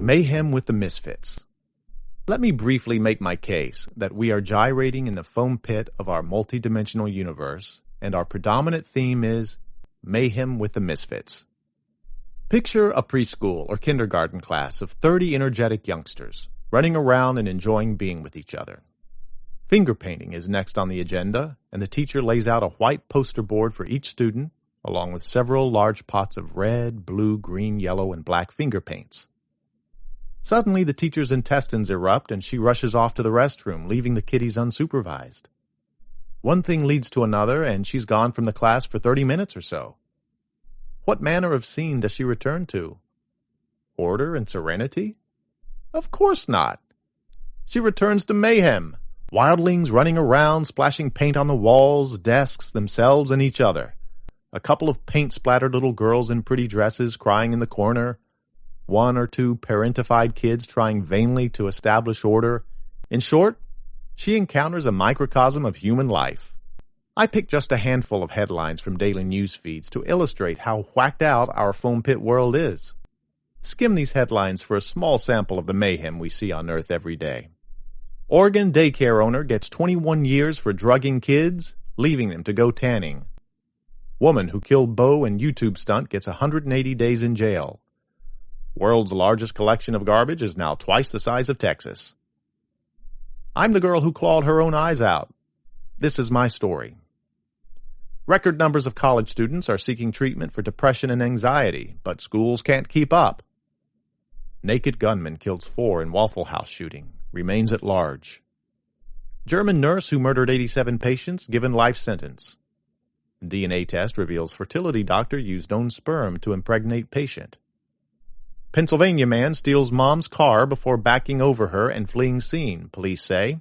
Mayhem with the Misfits. Let me briefly make my case that we are gyrating in the foam pit of our multidimensional universe, and our predominant theme is Mayhem with the Misfits. Picture a preschool or kindergarten class of 30 energetic youngsters, running around and enjoying being with each other. Finger painting is next on the agenda, and the teacher lays out a white poster board for each student, along with several large pots of red, blue, green, yellow, and black finger paints. Suddenly, the teacher's intestines erupt, and she rushes off to the restroom, leaving the kiddies unsupervised. One thing leads to another, and she's gone from the class for 30 minutes or so. What manner of scene does she return to? Order and serenity? Of course not. She returns to mayhem. Wildlings running around, splashing paint on the walls, desks, themselves, and each other. A couple of paint-splattered little girls in pretty dresses crying in the corner. One or two parentified kids trying vainly to establish order. In short, she encounters a microcosm of human life. I picked just a handful of headlines from daily news feeds to illustrate how whacked out our foam pit world is. Skim these headlines for a small sample of the mayhem we see on Earth every day. Oregon daycare owner gets 21 years for drugging kids, leaving them to go tanning. Woman who killed beau in YouTube stunt gets 180 days in jail. World's largest collection of garbage is now twice the size of Texas. I'm the girl who clawed her own eyes out. This is my story. Record numbers of college students are seeking treatment for depression and anxiety, but schools can't keep up. Naked gunman kills 4 in Waffle House shooting, remains at large. German nurse who murdered 87 patients given life sentence. DNA test reveals fertility doctor used own sperm to impregnate patient. Pennsylvania man steals mom's car before backing over her and fleeing scene, police say.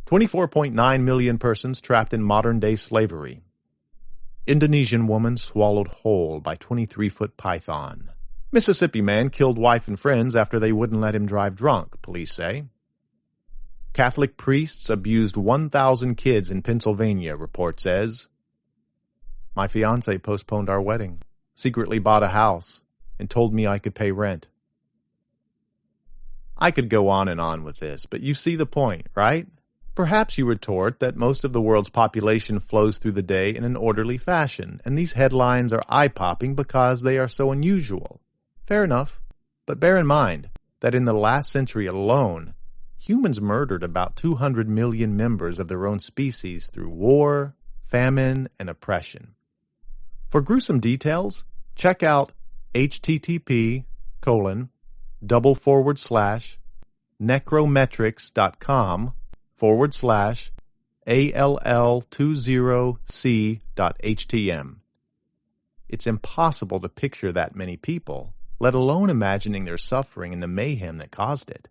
24.9 million persons trapped in modern-day slavery. Indonesian woman swallowed whole by 23-foot python. Mississippi man killed wife and friends after they wouldn't let him drive drunk, police say. Catholic priests abused 1,000 kids in Pennsylvania, report says. My fiancé postponed our wedding, secretly bought a house, and told me I could pay rent. I could go on with this, but you see the point, right? Perhaps you retort that most of the world's population flows through the day in an orderly fashion, and these headlines are eye-popping because they are so unusual. Fair enough, but bear in mind that in the last century alone, humans murdered about 200 million members of their own species through war, famine, and oppression. For gruesome details, check out http://necrometrics.com/ALL20C.htm. It's impossible to picture that many people, let alone imagining their suffering and the mayhem that caused it.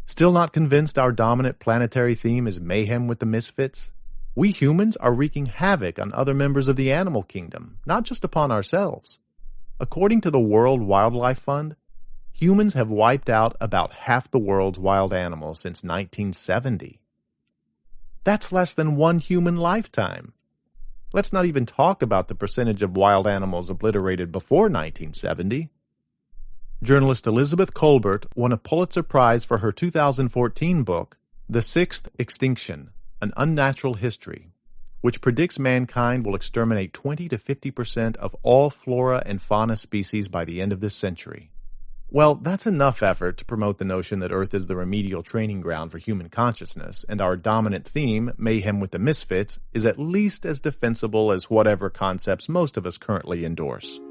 Still not convinced our dominant planetary theme is mayhem with the misfits? We humans are wreaking havoc on other members of the animal kingdom, not just upon ourselves. According to the World Wildlife Fund, humans have wiped out about half the world's wild animals since 1970. That's less than one human lifetime. Let's not even talk about the percentage of wild animals obliterated before 1970. Journalist Elizabeth Kolbert won a Pulitzer Prize for her 2014 book, The Sixth Extinction, An Unnatural History, which predicts mankind will exterminate 20 to 50% of all flora and fauna species by the end of this century. Well, that's enough effort to promote the notion that Earth is the remedial training ground for human consciousness, and our dominant theme, mayhem with the misfits, is at least as defensible as whatever concepts most of us currently endorse.